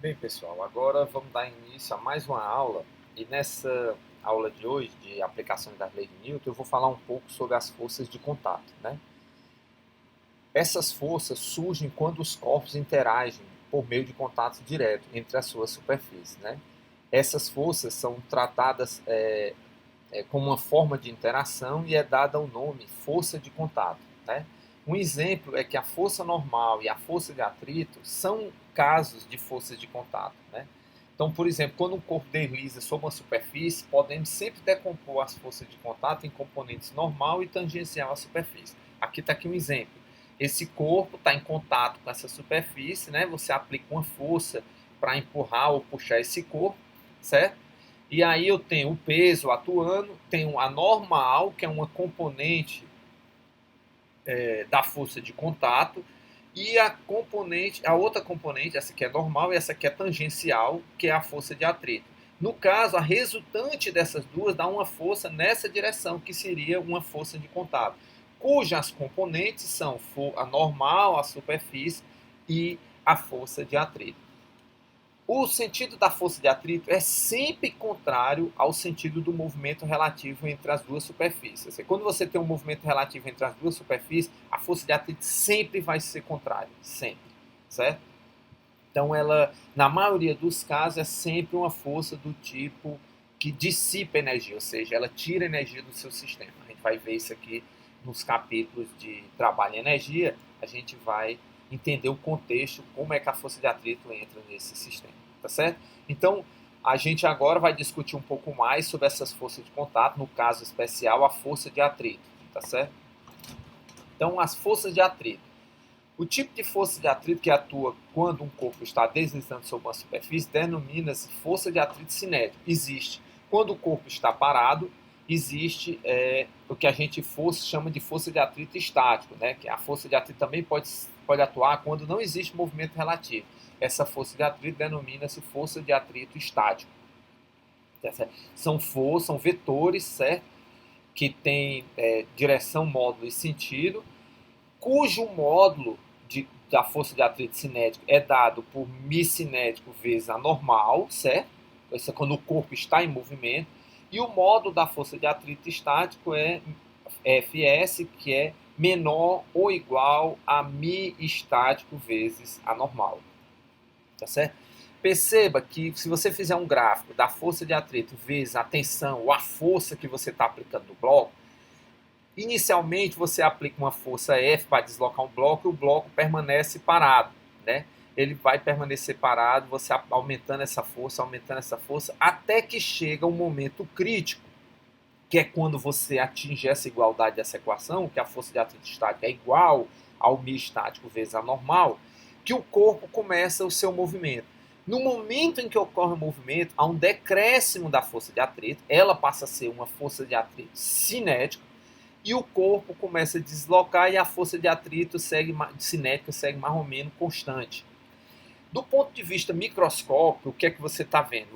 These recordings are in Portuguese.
Bem, pessoal, agora vamos dar início a mais uma aula e nessa aula de hoje, de aplicações das leis de Newton, eu vou falar um pouco sobre as forças de contato, né? Essas forças surgem quando os corpos interagem por meio de contato direto entre as suas superfícies, né? Essas forças são tratadas como uma forma de interação e é dada o nome força de contato, né? Um exemplo é que a força normal e a força de atrito são casos de forças de contato, né? Então, por exemplo, quando um corpo desliza sobre uma superfície, podemos sempre decompor as forças de contato em componentes normal e tangencial à superfície. Aqui está aqui um exemplo. Esse corpo está em contato com essa superfície, né? Você aplica uma força para empurrar ou puxar esse corpo, certo? E aí eu tenho o peso atuando, tenho a normal, que é uma componente da força de contato, e a outra componente, essa aqui é normal e essa aqui é tangencial, que é a força de atrito. No caso, a resultante dessas duas dá uma força nessa direção, que seria uma força de contato, cujas componentes são a normal, a superfície e a força de atrito. O sentido da força de atrito é sempre contrário ao sentido do movimento relativo entre as duas superfícies. Quando você tem um movimento relativo entre as duas superfícies, a força de atrito sempre vai ser contrária, sempre, certo? Então ela, na maioria dos casos, é sempre uma força do tipo que dissipa energia, ou seja, ela tira energia do seu sistema. A gente vai ver isso aqui nos capítulos de trabalho e energia, a gente vai entender o contexto, como é que a força de atrito entra nesse sistema, tá certo? Então, a gente agora vai discutir um pouco mais sobre essas forças de contato, no caso especial, a força de atrito, tá certo? Então, as forças de atrito. O tipo de força de atrito que atua quando um corpo está deslizando sobre uma superfície denomina-se força de atrito cinético. Existe. Quando o corpo está parado, existe o que a gente chama de força de atrito estático, né? Que a força de atrito também pode atuar quando não existe movimento relativo. Essa força de atrito denomina-se força de atrito estático. São vetores, certo? Que têm direção, módulo e sentido, cujo módulo da força de atrito cinético é dado por μ cinético vezes a normal, certo? Isso é quando o corpo está em movimento. E o módulo da força de atrito estático é Fs, que é menor ou igual a μ estático vezes a normal. Tá certo? Perceba que se você fizer um gráfico da força de atrito vezes a tensão ou a força que você está aplicando no bloco, inicialmente você aplica uma força F para deslocar um bloco e o bloco permanece parado, né? Ele vai permanecer parado, você aumentando essa força, até que chega um momento crítico, que é quando você atinge essa igualdade dessa equação, que a força de atrito estático é igual ao μ estático vezes a normal, que o corpo começa o seu movimento. No momento em que ocorre o movimento, há um decréscimo da força de atrito, ela passa a ser uma força de atrito cinética, e o corpo começa a deslocar e a força de atrito cinética segue mais ou menos constante. Do ponto de vista microscópico, o que é que você está vendo?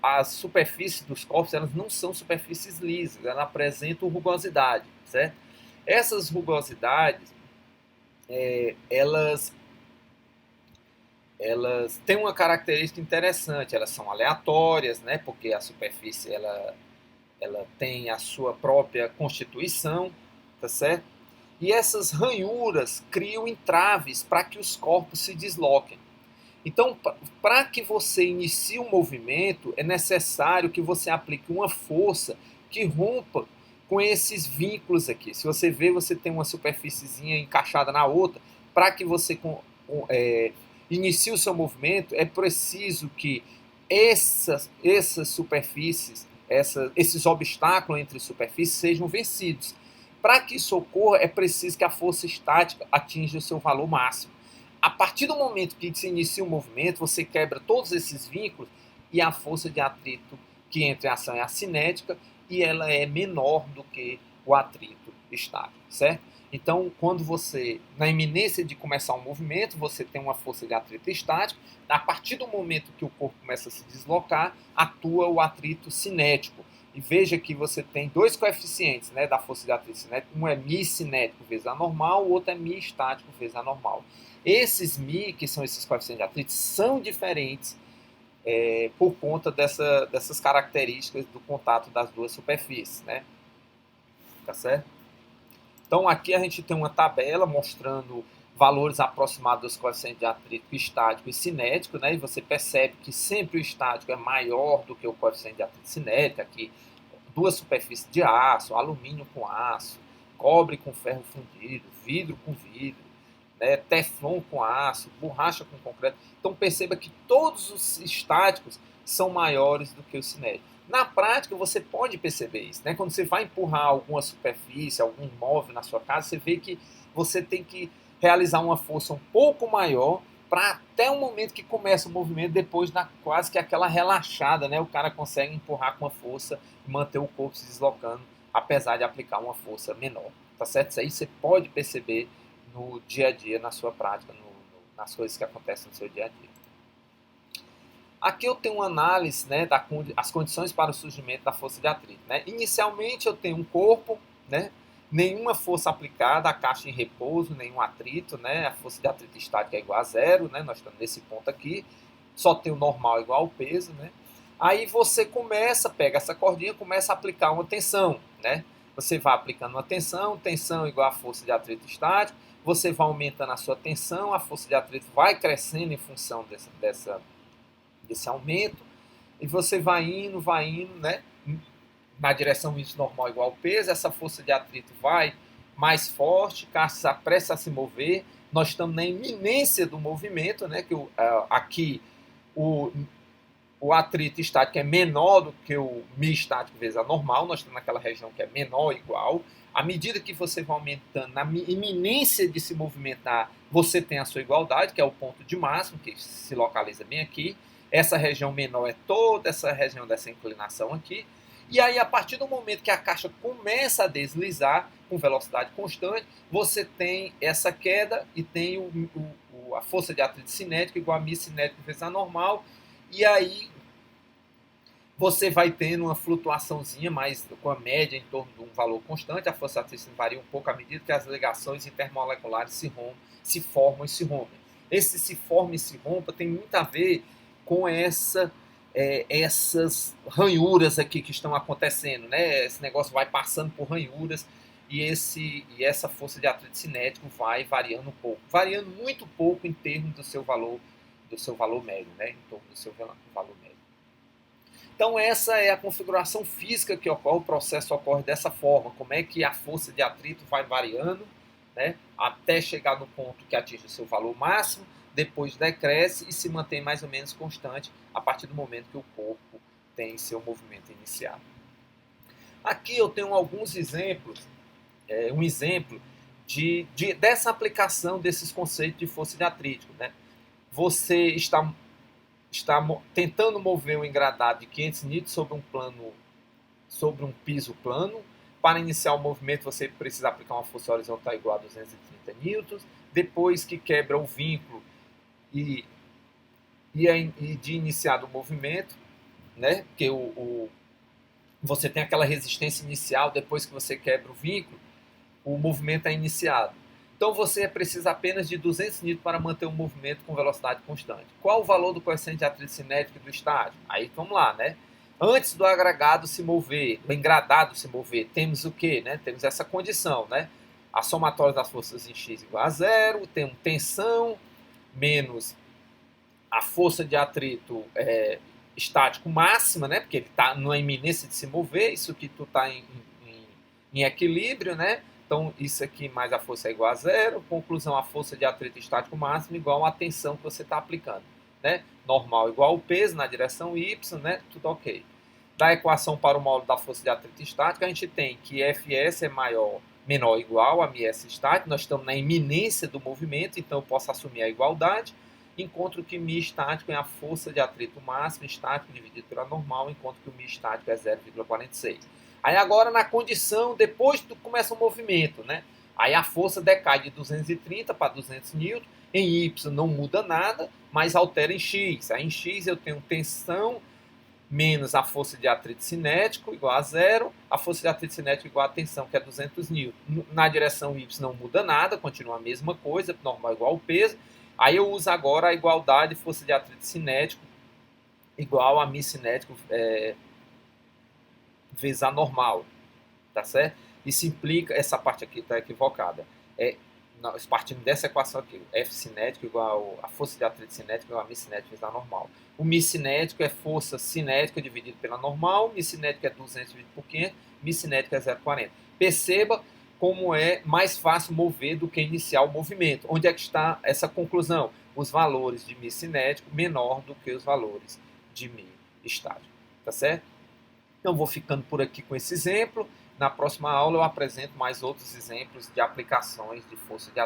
As superfícies dos corpos, elas não são superfícies lisas, elas apresentam rugosidade, certo? Essas rugosidades, elas têm uma característica interessante, elas são aleatórias, né? Porque a superfície ela tem a sua própria constituição, tá certo? E essas ranhuras criam entraves para que os corpos se desloquem. Então, para que você inicie um movimento, é necessário que você aplique uma força que rompa com esses vínculos aqui. Se você vê, você tem uma superfíciezinha encaixada na outra. Para que você inicie o seu movimento, é preciso que essas superfícies, esses obstáculos entre superfícies sejam vencidos. Para que isso ocorra, é preciso que a força estática atinja o seu valor máximo. A partir do momento que se inicia o movimento, você quebra todos esses vínculos e a força de atrito que entra em ação é a cinética e ela é menor do que o atrito estático, certo? Então, quando você, na iminência de começar um movimento, você tem uma força de atrito estático. A partir do momento que o corpo começa a se deslocar, atua o atrito cinético. E veja que você tem dois coeficientes, né, da força de atrito cinético. Um é μ cinético vezes a normal, o outro é μ estático vezes a normal. Esses μ, que são esses coeficientes de atrito, são diferentes por conta dessas características do contato das duas superfícies, né? Tá certo? Então aqui a gente tem uma tabela mostrando valores aproximados dos coeficientes de atrito estático e cinético, né? E você percebe que sempre o estático é maior do que o coeficiente de atrito cinético. Aqui, duas superfícies de aço, alumínio com aço, cobre com ferro fundido, vidro com vidro, né? Teflon com aço, borracha com concreto. Então perceba que todos os estáticos são maiores do que os cinéticos. Na prática, você pode perceber isso, né? Quando você vai empurrar alguma superfície, algum móvel na sua casa, você vê que você tem que realizar uma força um pouco maior para até o momento que começa o movimento, depois quase que aquela relaxada, né? O cara consegue empurrar com a força e manter o corpo se deslocando, apesar de aplicar uma força menor, tá certo? Isso aí você pode perceber no dia a dia, na sua prática, nas coisas que acontecem no seu dia a dia. Aqui eu tenho uma análise, né, das condições para o surgimento da força de atrito. Né? Inicialmente eu tenho um corpo, né, nenhuma força aplicada, a caixa em repouso, nenhum atrito, né, a força de atrito estática é igual a zero, né, nós estamos nesse ponto aqui, só tem o normal igual ao peso. Né? Aí você pega essa cordinha, começa a aplicar uma tensão. Né? Você vai aplicando uma tensão igual a força de atrito estático, você vai aumentando a sua tensão, a força de atrito vai crescendo em função desse aumento, e você vai indo, né, na direção isso normal igual ao peso, essa força de atrito vai mais forte, se apressa a se mover, nós estamos na iminência do movimento, né, que aqui o atrito estático é menor do que o μ estático vezes a normal, nós estamos naquela região que é menor ou igual. À medida que você vai aumentando, na iminência de se movimentar, você tem a sua igualdade, que é o ponto de máximo, que se localiza bem aqui. Essa região menor é toda essa região dessa inclinação aqui. E aí, a partir do momento que a caixa começa a deslizar com velocidade constante, você tem essa queda e tem a força de atrito cinético igual a μ cinético vezes a normal. E aí você vai tendo uma flutuaçãozinha, mas com a média em torno de um valor constante. A força de atrito varia um pouco à medida que as ligações intermoleculares se formam e se rompem. Esse se forma e se rompa tem muito a ver com essas ranhuras aqui que estão acontecendo, né? Esse negócio vai passando por ranhuras e essa força de atrito cinético vai variando um pouco, variando muito pouco em termos do seu valor médio, né? Em torno do seu valor médio. Então essa é a configuração física que ocorre, o processo ocorre dessa forma, como é que a força de atrito vai variando, né, até chegar no ponto que atinge o seu valor máximo, depois decresce e se mantém mais ou menos constante a partir do momento que o corpo tem seu movimento iniciado. Aqui eu tenho alguns exemplos, um exemplo dessa aplicação desses conceitos de força de atrito. Né? Você está tentando mover um engradado de 500 N sobre um piso plano. Para iniciar o movimento, você precisa aplicar uma força horizontal igual a 230 N. Depois que quebra o vínculo e de iniciar o movimento, né? Porque você tem aquela resistência inicial, depois que você quebra o vínculo, o movimento é iniciado. Então você precisa apenas de 200 N para manter o movimento com velocidade constante. Qual o valor do coeficiente de atrito cinético do estádio? Aí vamos lá, né? Antes do agregado se mover, do engradado se mover, temos o quê? Né? Temos essa condição, né? A somatória das forças em x igual a zero, temos tensão menos a força de atrito estático máxima, né? Porque ele está na iminência de se mover, isso que tu está em equilíbrio, né? Então, isso aqui mais a força é igual a zero. Conclusão, a força de atrito estático máximo igual a tensão que você está aplicando. Né? Normal igual ao peso na direção y, né? Tudo ok. Da equação para o módulo da força de atrito estático, a gente tem que Fs é menor ou igual a ms estático. Nós estamos na iminência do movimento, então eu posso assumir a igualdade. Encontro que μ estático é a força de atrito máximo estático dividido pela normal, enquanto que o μ estático é 0,46. Aí agora na condição, depois que começa o movimento, né? Aí a força decai de 230 para 200 N. Em Y não muda nada, mas altera em X. Aí em X eu tenho tensão menos a força de atrito cinético, igual a zero. A força de atrito cinético igual a tensão, que é 200 N. Na direção Y não muda nada, continua a mesma coisa, normal igual ao peso. Aí eu uso agora a igualdade de força de atrito cinético igual a μ cinético vezes a normal, tá certo? Isso implica, essa parte aqui está equivocada, nós partindo dessa equação aqui, F cinético igual a força de atrito cinético igual a μ cinético vezes a normal. O μ cinético é força cinética dividido pela normal, μ cinético é 200 dividido por 500, μ cinético é 0,40. Perceba como é mais fácil mover do que iniciar o movimento. Onde é que está essa conclusão? Os valores de μ cinético menor do que os valores de μ estático, tá certo? Então, vou ficando por aqui com esse exemplo. Na próxima aula eu apresento mais outros exemplos de aplicações de força de